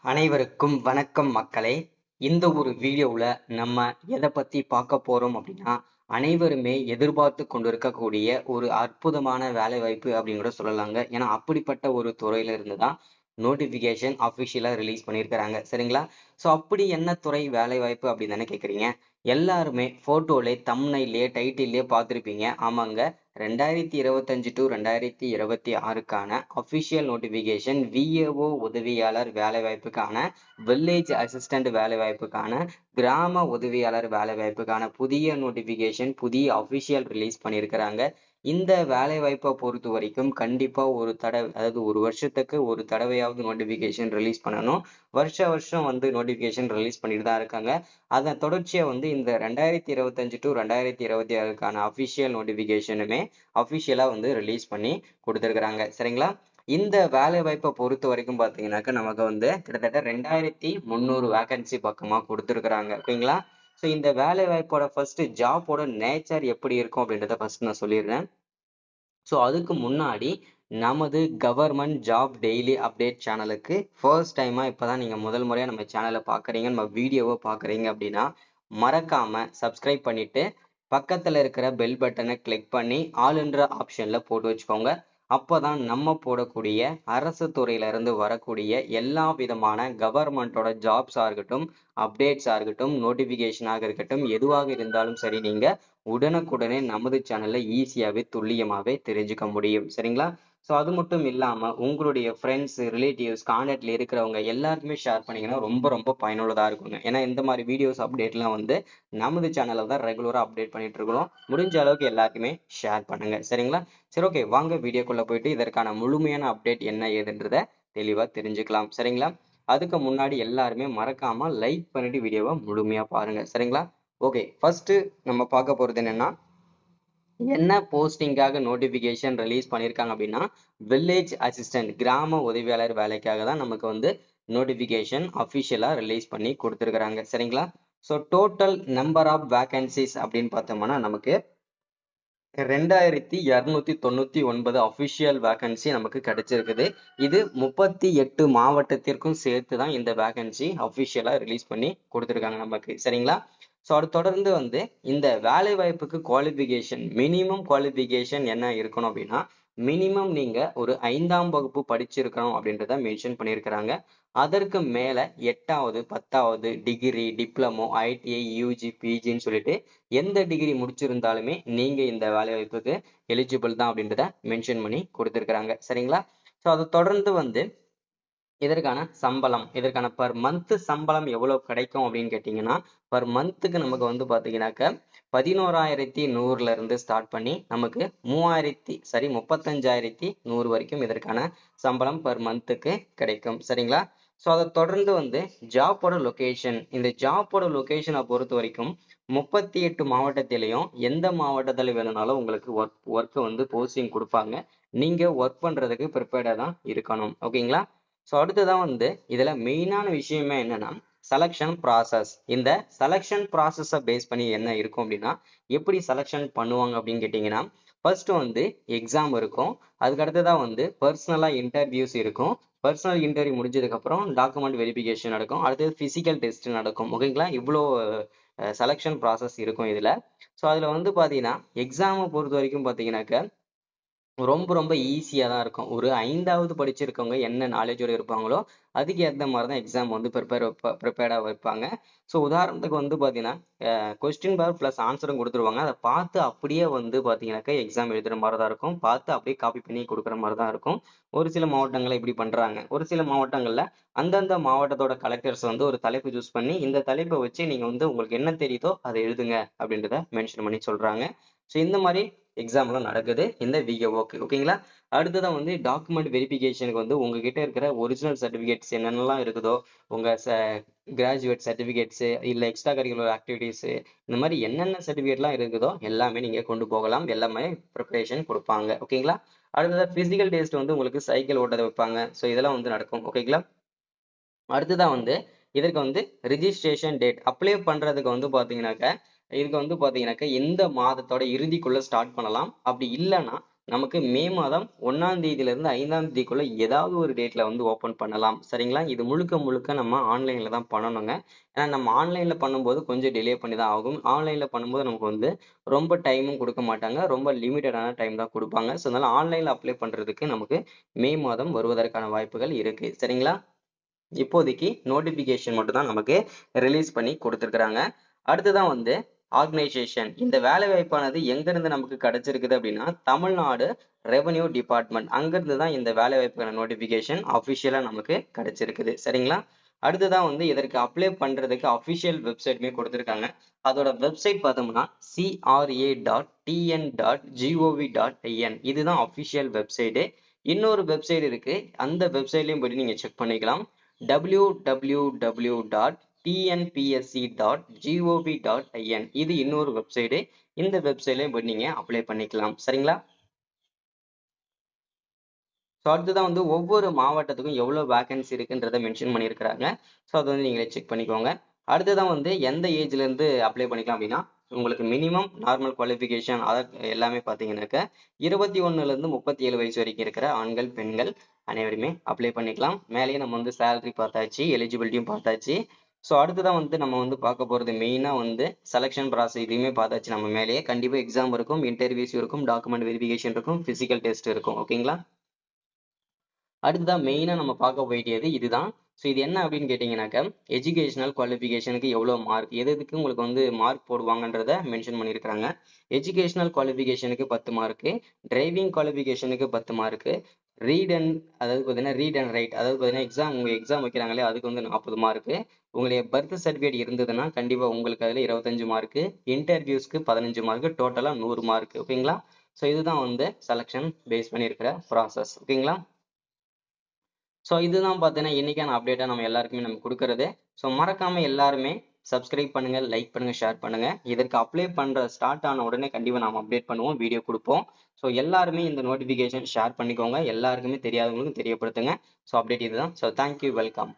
அனைவருக்கும் வணக்கம் மக்களே. இந்த ஒரு வீடியோவில் நம்ம எதை பற்றி பார்க்க போகிறோம் அப்படின்னா, அனைவருமே எதிர்பார்த்து கொண்டிருக்கக்கூடிய ஒரு அற்புதமான வேலைவாய்ப்பு அப்படின்னு கூட சொல்லலாங்க. ஏன்னா அப்படிப்பட்ட ஒரு துறையில இருந்து தான் நோட்டிஃபிகேஷன் அஃபிஷியலாக ரிலீஸ் பண்ணியிருக்கிறாங்க. சரிங்களா? ஸோ அப்படி என்ன துறை வேலைவாய்ப்பு அப்படின்னு தானே கேட்குறீங்க. எல்லாருமே ஃபோட்டோலே தம்ப்நெயிலே டைட்டில்லே பார்த்துருப்பீங்க. ஆமாங்க, 2025 டு 2026க்கான அஃபிஷியல் நோட்டிஃபிகேஷன் விஏஓ உதவியாளர் வேலைவாய்ப்புக்கான, வில்லேஜ் அசிஸ்டன்ட் வேலைவாய்ப்புக்கான, கிராம உதவியாளர் வேலைவாய்ப்புக்கான புதிய நோட்டிஃபிகேஷன் புதிய அஃபிஷியல் ரிலீஸ் பண்ணியிருக்கிறாங்க. இந்த வேலைவாய்ப்பை பொறுத்த வரைக்கும் கண்டிப்பா ஒரு தடவை, அதாவது ஒரு வருஷத்துக்கு ஒரு தடவையாவது நோட்டிஃபிகேஷன் ரிலீஸ் பண்ணணும். வருஷம் வந்து நோட்டிஃபிகேஷன் ரிலீஸ் பண்ணிட்டு தான் இருக்காங்க. அதன் தொடர்ச்சியா வந்து இந்த 2025 டு 2026க்கான அஃபிஷியல் நோட்டிஃபிகேஷனுமே அஃபிஷியலா வந்து ரிலீஸ் பண்ணி கொடுத்துருக்குறாங்க. சரிங்களா? இந்த வேலை வாய்ப்பை பொறுத்த வரைக்கும் பார்த்தீங்கன்னாக்கா நமக்கு வந்து கிட்டத்தட்ட 2300 வேகன்சி பக்கமா கொடுத்துருக்குறாங்க. ஓகேங்களா? ஸோ இந்த வேலை வாய்ப்போட ஃபர்ஸ்ட் ஜாப்போட நேச்சர் எப்படி இருக்கும் அப்படின்றத ஃபர்ஸ்ட் நான் சொல்லிடுறேன். ஸோ அதுக்கு முன்னாடி நமது கவர்மெண்ட் ஜாப் டெய்லி அப்டேட் சேனலுக்கு ஃபர்ஸ்ட் டைமா இப்போதான் நீங்க முதல் முறையா நம்ம சேனலை பார்க்குறீங்க, நம்ம வீடியோவை பார்க்குறீங்க அப்படின்னா மறக்காம சப்ஸ்கிரைப் பண்ணிட்டு பக்கத்துல இருக்கிற பெல் பட்டனை கிளிக் பண்ணி ஆல்ன்ற ஆப்ஷன்ல போட்டு வச்சுக்கோங்க. அப்போதான் நம்ம போடக்கூடிய அரசு துறையில இருந்து வரக்கூடிய எல்லா விதமான கவர்மெண்டோட ஜாப்ஸா இருக்கட்டும், அப்டேட்ஸா இருக்கட்டும், நோட்டிபிகேஷனாக இருக்கட்டும், எதுவாக இருந்தாலும் சரி, நீங்க உடனுக்குடனே நமது சேனல்ல ஈஸியாவே துல்லியமாவே தெரிஞ்சுக்க முடியும். சரிங்களா? ஸோ அது மட்டும் இல்லாம உங்களுடைய ஃப்ரெண்ட்ஸ், ரிலேட்டிவ்ஸ், கான்டாக்ட்ல இருக்கிறவங்க எல்லாருக்குமே ஷேர் பண்ணீங்கன்னா ரொம்ப ரொம்ப பயனுள்ளதா இருக்குங்க. ஏன்னா இந்த மாதிரி வீடியோஸ் அப்டேட்லாம் வந்து நமது சேனல்ல தான் ரெகுலரா அப்டேட் பண்ணிட்டு இருக்கிறோம். முடிஞ்ச அளவுக்கு எல்லாருக்குமே ஷேர் பண்ணுங்க. சரிங்களா? சரி, ஓகே, வாங்க வீடியோக்குள்ள போயிட்டு இதற்கான முழுமையான அப்டேட் என்ன ஏதுன்றத தெளிவா தெரிஞ்சுக்கலாம். சரிங்களா? அதுக்கு முன்னாடி எல்லாருமே மறக்காம லைக் பண்ணிட்டு வீடியோவை முழுமையா பாருங்க. சரிங்களா? ஓகே, ஃபர்ஸ்ட் நம்ம பார்க்க போறது என்னன்னா, என்ன போஸ்டிங்காக நோட்டிபிகேஷன் ரிலீஸ் பண்ணியிருக்காங்க அப்படின்னா, வில்லேஜ் அசிஸ்டன்ட் கிராம உதவியாளர் வேலைக்காக தான் நமக்கு வந்து நோட்டிபிகேஷன் அஃபிஷியலா ரிலீஸ் பண்ணி கொடுத்துருக்காங்க. சரிங்களா? So total number of vacancies அப்படின்னு பார்த்தோம்னா நமக்கு 2299 அஃபிஷியல் வேகன்சி நமக்கு கிடைச்சிருக்குது. இது 38 மாவட்டத்திற்கும் சேர்த்து தான் இந்த வேகன்சி அஃபிஷியலா ரிலீஸ் பண்ணி கொடுத்துருக்காங்க நமக்கு. சரிங்களா? ஸோ அது தொடர்ந்து வந்து இந்த வேலை வாய்ப்புக்கு குவாலிஃபிகேஷன், மினிமம் குவாலிஃபிகேஷன் என்ன இருக்கணும் அப்படின்னா, மினிமம் நீங்க ஒரு 5ஆம் வகுப்பு படிச்சிருக்கணும் அப்படின்றத மென்ஷன் பண்ணியிருக்கிறாங்க. அதற்கு மேல 8வது 10வது டிகிரி, டிப்ளமோ, ஐடிஐ, யூஜி, பிஜின்னு சொல்லிட்டு எந்த டிகிரி முடிச்சிருந்தாலுமே நீங்க இந்த வேலை வாய்ப்புக்கு எலிஜிபிள் தான் அப்படின்றத மென்ஷன் பண்ணி கொடுத்துருக்காங்க. சரிங்களா? ஸோ அதை தொடர்ந்து வந்து இதற்கான சம்பளம், இதற்கான பர் மந்த் சம்பளம் எவ்வளவு கிடைக்கும் அப்படின்னு கேட்டீங்கன்னா, பர் மந்த்துக்கு நமக்கு வந்து பாத்தீங்கன்னாக்க 11,100ல இருந்து ஸ்டார்ட் பண்ணி நமக்கு 35,100 வரைக்கும் இதற்கான சம்பளம் பர் மந்த்துக்கு கிடைக்கும். சரிங்களா? ஸோ அதை தொடர்ந்து வந்து ஜாப்போட லொகேஷன், இந்த ஜாப்போட லொகேஷனை பொறுத்த வரைக்கும் 38 மாவட்டத்திலையும் எந்த மாவட்டத்தில் வேணும்னாலும் உங்களுக்கு ஒர்க் வந்து போஸ்டிங் கொடுப்பாங்க. நீங்க ஒர்க் பண்றதுக்கு ப்ரிப்பேர்டா தான் இருக்கணும். ஓகேங்களா? ஸோ அடுத்ததான் வந்து இதுல மெயினான விஷயமே என்னன்னா, செலக்ஷன் ப்ராசஸ். இந்த செலக்ஷன் ப்ராசஸை பேஸ் பண்ணி என்ன இருக்கும் அப்படின்னா, எப்படி செலக்ஷன் பண்ணுவாங்க அப்படின்னு கேட்டீங்கன்னா, ஃபர்ஸ்ட் வந்து எக்ஸாம் இருக்கும். அதுக்கு அடுத்ததான் வந்து பர்சனலா இன்டர்வியூஸ் இருக்கும். பர்சனல் இன்டர்வியூ முடிஞ்சதுக்கு அப்புறம் டாக்குமெண்ட் வெரிஃபிகேஷன் நடக்கும். அடுத்தது பிசிக்கல் டெஸ்ட் நடக்கும். ஓகேங்களா? இவ்வளோ செலக்ஷன் ப்ராசஸ் இருக்கும் இதுல. ஸோ அதுல வந்து பாத்தீங்கன்னா, எக்ஸாமை பொறுத்த வரைக்கும் பாத்தீங்கன்னாக்க ரொம்ப ரொம்ப ஈஸியா தான் இருக்கும். ஒரு 5வது படிச்சிருக்கவங்க என்ன நாலேஜோட இருப்பாங்களோ அதுக்கு ஏத்த மாதிரி தான் எக்ஸாம் வந்து ப்ரிப்பேர்டா வைப்பாங்க. ஸோ உதாரணத்துக்கு வந்து பாத்தீங்கன்னா, கொஸ்டின் பேப்பர் பிளஸ் ஆன்சரும் கொடுத்துருவாங்க. அதை பார்த்து அப்படியே வந்து பாத்தீங்கன்னாக்கா எக்ஸாம் எழுதுற மாதிரி தான் இருக்கும். பார்த்து அப்படியே காப்பி பண்ணி கொடுக்குற மாதிரி தான் இருக்கும். ஒரு சில மாவட்டங்கள்ல இப்படி பண்றாங்க. ஒரு சில மாவட்டங்கள்ல அந்தந்த மாவட்டத்தோட கலெக்டர்ஸ் வந்து ஒரு தலைப்பு சூஸ் பண்ணி இந்த தலைப்பை வச்சு நீங்க வந்து உங்களுக்கு என்ன தெரியுதோ அதை எழுதுங்க அப்படின்றத மென்ஷன் பண்ணி சொல்றாங்க. ஸோ இந்த மாதிரி எக்ஸாம்லாம் நடக்குது இந்த விஏஓக்கு. ஓகேங்களா? அடுத்ததான் வந்து டாக்குமெண்ட் வெரிஃபிகேஷனுக்கு வந்து உங்ககிட்ட இருக்கிற ஒரிஜினல் சர்டிஃபிகேட்ஸ் என்னென்னலாம் இருக்குதோ, உங்க கிராஜுவேட் சர்டிஃபிகேட்ஸ், இல்ல எக்ஸ்ட்ரா கரிக்குலர் ஆக்டிவிட்டீஸ், இந்த மாதிரி என்னென்ன சர்டிஃபிகேட்லாம் இருக்குதோ எல்லாமே நீங்க கொண்டு போகலாம். எல்லாமே ப்ரிப்பரேஷன் கொடுப்பாங்க. ஓகேங்களா? அடுத்ததா பிசிக்கல் டெஸ்ட் வந்து உங்களுக்கு சைக்கிள் ஓட்ட வைப்பாங்க. ஸோ இதெல்லாம் வந்து நடக்கும். ஓகேங்களா? அடுத்ததா வந்து இதற்கு வந்து ரிஜிஸ்ட்ரேஷன் டேட் அப்ளை பண்றதுக்கு வந்து பாத்தீங்கன்னாக்க, இதுக்கு வந்து பாத்தீங்கன்னாக்க இந்த மாதத்தோட இறுதிக்குள்ள ஸ்டார்ட் பண்ணலாம். அப்படி இல்லைன்னா நமக்கு மே மாதம் 1ஆம் தேதியிலிருந்து 5ஆம் தேதிக்குள்ள ஏதாவது ஒரு டேட்ல வந்து ஓப்பன் பண்ணலாம். சரிங்களா? இது முழுக்க முழுக்க நம்ம ஆன்லைன்ல தான் பண்ணணுங்க. ஏன்னா நம்ம ஆன்லைன்ல பண்ணும்போது கொஞ்சம் டிலே பண்ணி தான் ஆகும். ஆன்லைன்ல பண்ணும்போது நமக்கு வந்து ரொம்ப டைமும் குடுக்க மாட்டாங்க. ரொம்ப லிமிட்டடான டைம் தான் குடுப்பாங்க. ஸோ அதனால ஆன்லைன்ல அப்ளை பண்றதுக்கு நமக்கு மே மாதம் வருவதற்கான வாய்ப்புகள் இருக்கு. சரிங்களா? இப்போதைக்கு நோட்டிபிகேஷன் மட்டும் தான் நமக்கு ரிலீஸ் பண்ணி கொடுத்துருக்காங்க. அடுத்ததான் வந்து ஆர்கனைசேஷன். இந்த வேலை வாய்ப்பானது எங்க இருந்து நமக்கு கிடைச்சிருக்குது அப்படின்னா, தமிழ்நாடு ரெவென்யூ டிபார்ட்மெண்ட் அங்கிருந்து தான் இந்த வேலை வாய்ப்புக்கான நோட்டிபிகேஷன் அபிஷியலா நமக்கு கிடைச்சிருக்குது. சரிங்களா? அடுத்ததான் வந்து இதற்கு அப்ளை பண்றதுக்கு அபிஷியல் வெப்சைட்டுமே கொடுத்திருக்காங்க. அதோட வெப்சைட் பார்த்தோம்னா cra.tn.gov.in இதுதான் அபிஷியல் வெப்சைட். இன்னொரு வெப்சைட் இருக்கு. அந்த வெப்சைட்லயும் போயிட்டு நீங்க செக் பண்ணிக்கலாம். www.tnpsc.gov.in இது இன்னொரு வெப்சைட். இந்த வெப்சைட்லயும் போய் நீங்க அப்ளை பண்ணிக்கலாம். சரிங்களா? ஸோ அடுத்ததான் வந்து ஒவ்வொரு மாவட்டத்துக்கும் எவ்வளவு வேகன்சி இருக்குன்றத மென்ஷன் பண்ணியிருக்கிறாங்க. ஸோ அதை வந்து நீங்களே செக் பண்ணிக்கோங்க. அடுத்ததான் வந்து எந்த ஏஜ்ல இருந்து அப்ளை பண்ணிக்கலாம் அப்படின்னா, உங்களுக்கு மினிமம் நார்மல் குவாலிஃபிகேஷன் எல்லாமே பார்த்தீங்கன்னாக்க 21ல இருந்து 37 வயசு வரைக்கும் இருக்கிற ஆண்கள், பெண்கள் அனைவருமே அப்ளை பண்ணிக்கலாம். மேலேயே நம்ம வந்து சேலரி பார்த்தாச்சு, எலிஜிபிலிட்டியும் பார்த்தாச்சு. ஸோ அடுத்ததான் வந்து நம்ம வந்து பார்க்க போறது மெயினா வந்து செலக்ஷன் ப்ராசஸ் இதையுமே பார்த்தாச்சு நம்ம மேலேயே. கண்டிப்பா எக்ஸாம் இருக்கும், இன்டர்வியூஸ் இருக்கும், டாக்குமெண்ட் வெரிஃபிகேஷன் இருக்கும், பிசிக்கல் டெஸ்ட் இருக்கும். ஓகேங்களா? அடுத்ததான் மெயினா நம்ம பார்க்க வேண்டியது இதுதான். ஸோ இது என்ன அப்படின்னு கேட்டீங்கன்னாக்க, எஜுகேஷனல் குவாலிஃபிகேஷனுக்கு எவ்வளவு மார்க், எதுக்கு உங்களுக்கு வந்து மார்க் போடுவாங்கன்றத மென்ஷன் பண்ணியிருக்காங்க. எஜுகேஷனல் குவாலிஃபிகேஷனுக்கு 10 மார்க்கு, டிரைவிங் குவாலிஃபிகேஷனுக்கு 10 மார்க்கு, ரீட் அண்ட் அதாவது பார்த்தீங்கன்னா ரீட் அண்ட் ரைட் அதாவது பார்த்தீங்கன்னா உங்க எக்ஸாம் வைக்கிறாங்களே அதுக்கு வந்து 40 மார்க்கு, உங்களுடைய பர்த் சர்டிஃபிகேட் இருந்ததுன்னா கண்டிப்பா உங்களுக்கு அதுல 25 மார்க்கு, இன்டர்வியூஸ்க்கு 15 மார்க்கு, டோட்டலா 100 மார்க். ஓகேங்களா? ஸோ இதுதான் வந்து செலக்ஷன் பேஸ் பண்ணி இருக்கிற ப்ராசஸ். ஓகேங்களா? ஸோ இதுதான் பார்த்தீங்கன்னா இன்னைக்கான அப்டேட்டா நம்ம எல்லாருக்குமே நம்ம கொடுக்கறது. ஸோ மறக்காம எல்லாருமே சப்ஸ்கிரைப் பண்ணுங்க, லைக் பண்ணுங்க, ஷேர் பண்ணுங்க. இதற்கு அப்ளை பண்ற ஸ்டார்ட் ஆன உடனே கண்டிப்பா நாம அப்டேட் பண்ணுவோம், வீடியோ கொடுப்போம். ஸோ எல்லாருமே இந்த நோட்டிபிகேஷன் ஷேர் பண்ணிக்கோங்க. எல்லாருக்குமே தெரியாதவங்களுக்கும் தெரியப்படுத்துங்க. ஸோ அப்டேட் இதுதான். So thank you, welcome.